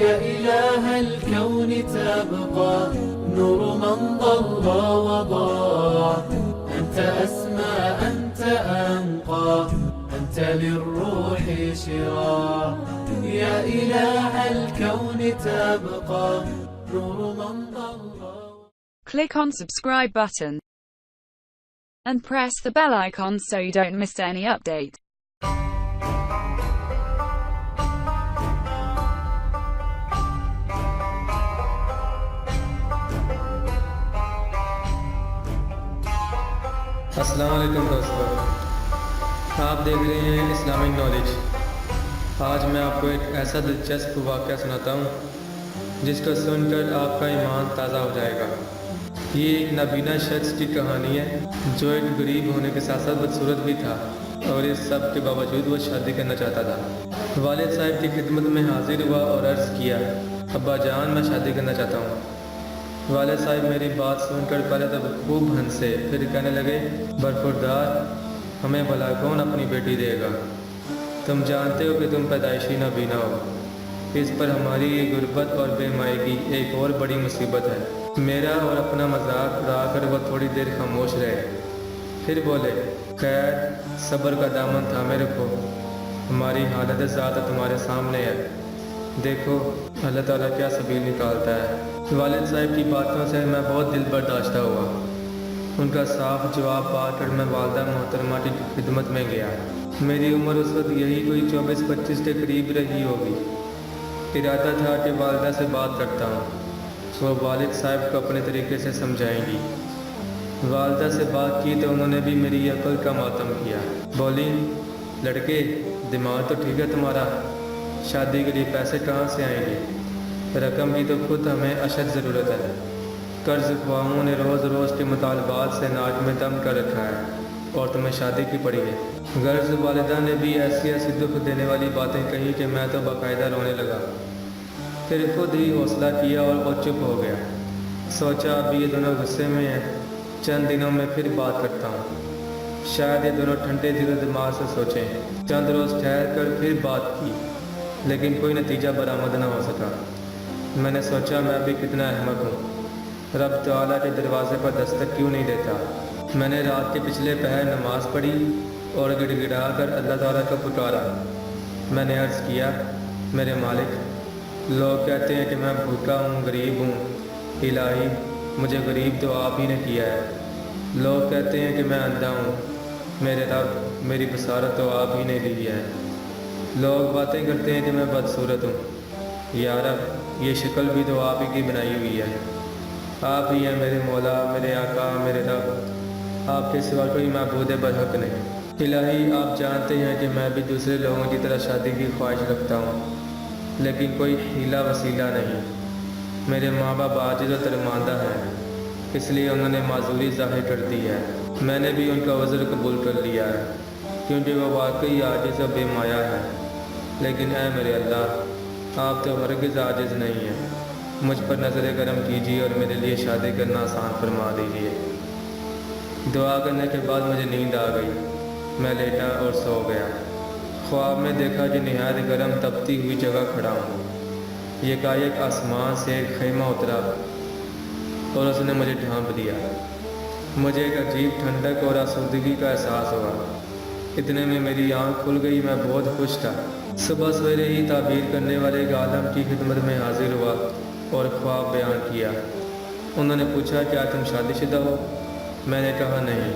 يا إله الكون تبقى نور من ضل وضاع، أنت أسمى أنت أنقى أنت للروح شراع، يا إله الكون تبقى نور من ضل. Click on subscribe button and press the bell icon so you don't miss any update. السلام علیکم دوستو، آپ دیکھ رہے ہیں اسلامک نالج۔ آج میں آپ کو ایک ایسا دلچسپ واقعہ سناتا ہوں جس کو سن کر آپ کا ایمان تازہ ہو جائے گا۔ یہ ایک نابینا شخص کی کہانی ہے جو ایک غریب ہونے کے ساتھ ساتھ بدصورت بھی تھا، اور اس سب کے باوجود وہ شادی کرنا چاہتا تھا۔ والد صاحب کی خدمت میں حاضر ہوا اور عرض کیا، ابا جان میں شادی کرنا چاہتا ہوں۔ والد صاحب میری بات سن کر پہلے تو خوب ہنسے، پھر کہنے لگے، برخوردار، ہمیں بھلا کون اپنی بیٹی دے گا؟ تم جانتے ہو کہ تم پیدائشی نابینا ہو، اس پر ہماری یہ غربت اور بے مائگی ایک اور بڑی مصیبت ہے۔ میرا اور اپنا مذاق اڑا کر وہ تھوڑی دیر خاموش رہے، پھر بولے، خیر صبر کا دامن تھامے رکھو، ہماری حالت ذات تمہارے سامنے ہے، دیکھو اللہ تعالیٰ کیا سبیل نکالتا ہے۔ والد صاحب کی باتوں سے میں بہت دل برداشتہ ہوا۔ ان کا صاف جواب پا کر میں والدہ محترمہ کی خدمت میں گیا۔ میری عمر اس وقت یہی کوئی 24-25 کے قریب رہی ہوگی۔ ارادہ تھا کہ والدہ سے بات کرتا ہوں، وہ والد صاحب کو اپنے طریقے سے سمجھائیں گی۔ والدہ سے بات کی تو انہوں نے بھی میری عقل کا ماتم کیا۔ بولی، لڑکے دماغ تو ٹھیک ہے تمہارا، شادی کے لیے پیسے کہاں سے آئیں گے؟ رقم کی تو خود ہمیں اشد ضرورت ہے، قرض خواہوں نے روز روز کے مطالبات سے ناک میں دم کر رکھا ہے اور تمہیں شادی کی پڑی ہے۔ غرض والدہ نے بھی ایسی ایسی دکھ دینے والی باتیں کہی کہ میں تو باقاعدہ رونے لگا، پھر خود ہی حوصلہ کیا اور وہ چپ ہو گیا۔ سوچا اب یہ دونوں غصے میں ہیں، چند دنوں میں پھر بات کرتا ہوں، شاید یہ دونوں ٹھنڈے دل و دماغ سے سوچیں۔ چند روز ٹھہر کر پھر بات کی، لیکن کوئی نتیجہ برآمد نہ ہو سکا۔ میں نے سوچا میں بھی کتنا احمق ہوں، رب تعالیٰ کے دروازے پر دستک کیوں نہیں دیتا۔ میں نے رات کے پچھلے پہر نماز پڑھی اور گڑ گڑا کر اللہ تعالیٰ کو پکارا۔ میں نے عرض کیا، میرے مالک، لوگ کہتے ہیں کہ میں بھوکا ہوں، غریب ہوں، الہی مجھے غریب تو آپ ہی نے کیا ہے۔ لوگ کہتے ہیں کہ میں اندھا ہوں، میرے رب میری بصارت تو آپ ہی نے دی ہے۔ لوگ باتیں کرتے ہیں کہ میں بدصورت ہوں، یا رب یہ شکل بھی تو آپ ہی کی بنائی ہوئی ہے۔ آپ ہی ہیں میرے مولا، میرے آقا، میرے رب، آپ کے سوا کوئی معبود برحق نہیں۔ الہی آپ جانتے ہیں کہ میں بھی دوسرے لوگوں کی طرح شادی کی خواہش رکھتا ہوں، لیکن کوئی ہیلہ وسیلہ نہیں۔ میرے ماں باپ عاجز و درماندہ ہیں، اس لیے انہوں نے معذوری ظاہر کر دی ہے۔ میں نے بھی ان کا عذر قبول کر لیا ہے، کیونکہ وہ واقعی عاجز و بے مایا ہے۔ لیکن اے میرے اللہ، آپ تو ہرگز عاجز نہیں ہیں، مجھ پر نظر کرم کیجیے اور میرے لیے شادی کرنا آسان فرما دیجیے۔ دعا کرنے کے بعد مجھے نیند آ گئی، میں لیٹا اور سو گیا۔ خواب میں دیکھا کہ نہایت گرم تپتی ہوئی جگہ کھڑا ہوں، یکایک آسمان سے ایک خیمہ اترا اور اس نے مجھے ڈھانپ دیا۔ مجھے ایک عجیب ٹھنڈک اور آسودگی کا احساس ہوا۔ اتنے میں میری آنکھ کھل گئی، میں بہت خوش تھا۔ صبح سویرے ہی تعبیر کرنے والے ایک عالم کی خدمت میں حاضر ہوا اور خواب بیان کیا۔ انہوں نے پوچھا، کیا تم شادی شدہ ہو؟ میں نے کہا نہیں۔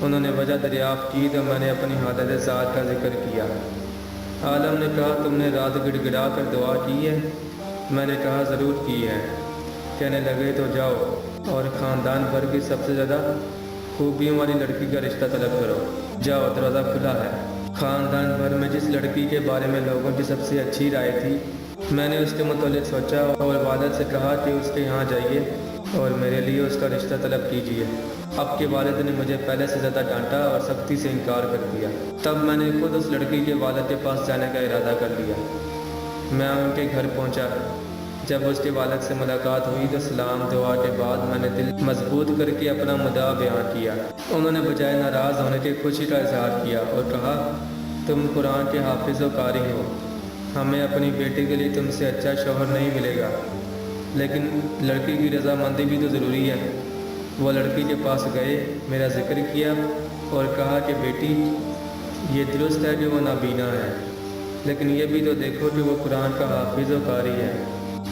انہوں نے وجہ دریافت کی تو میں نے اپنی حالت ذات کا ذکر کیا۔ عالم نے کہا، تم نے رات گڑ گڑا کر دعا کی ہے؟ میں نے کہا ضرور کی ہے۔ کہنے لگے، تو جاؤ اور خاندان بھر کی سب سے زیادہ خوبیوں والی لڑکی کا رشتہ طلب کرو، جاؤ دروازہ کھلا ہے۔ خاندان بھر میں جس لڑکی کے بارے میں لوگوں کی سب سے اچھی رائے تھی، میں نے اس کے متعلق سوچا اور والد سے کہا کہ اس کے یہاں جائیے اور میرے لیے اس کا رشتہ طلب کیجیے۔ اب کے والد نے مجھے پہلے سے زیادہ ڈانٹا اور سختی سے انکار کر دیا۔ تب میں نے خود اس لڑکی کے والد کے پاس جانے کا ارادہ کر لیا۔ میں ان کے گھر پہنچا۔ جب اس کے والد سے ملاقات ہوئی تو سلام دعا کے بعد میں نے دل مضبوط کر کے اپنا مدعا بیان کیا۔ انہوں نے بجائے ناراض ہونے کے خوشی کا اظہار کیا اور کہا، تم قرآن کے حافظ و قاری ہو، ہمیں اپنی بیٹی کے لیے تم سے اچھا شوہر نہیں ملے گا، لیکن لڑکی کی رضامندی بھی تو ضروری ہے۔ وہ لڑکی کے پاس گئے، میرا ذکر کیا اور کہا کہ بیٹی، یہ درست ہے کہ وہ نابینا ہے، لیکن یہ بھی تو دیکھو کہ وہ قرآن کا حافظ و قاری ہے۔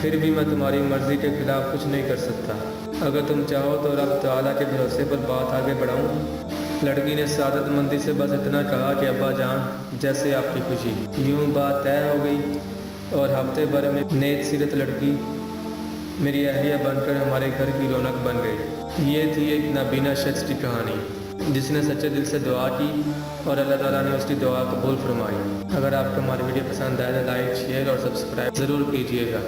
پھر بھی میں تمہاری مرضی کے خلاف کچھ نہیں کر سکتا۔ اگر تم چاہو تو رب تعالیٰ کے بھروسے پر بات آگے بڑھاؤں۔ لڑکی نے سعادت مندی سے بس اتنا کہا کہ ابا جان، جیسے آپ کی خوشی۔ یوں بات طے ہو گئی اور ہفتے بھر میں نیک سیرت لڑکی میری اہلیہ بن کر ہمارے گھر کی رونق بن گئی۔ یہ تھی ایک نابینا شخص کی کہانی جس نے سچے دل سے دعا کی اور اللہ تعالیٰ نے اس کی دعا قبول فرمائی۔ اگر آپ کو ہماری ویڈیو پسند آئے تو لائک، شیئر اور سبسکرائب ضرور کیجیے گا۔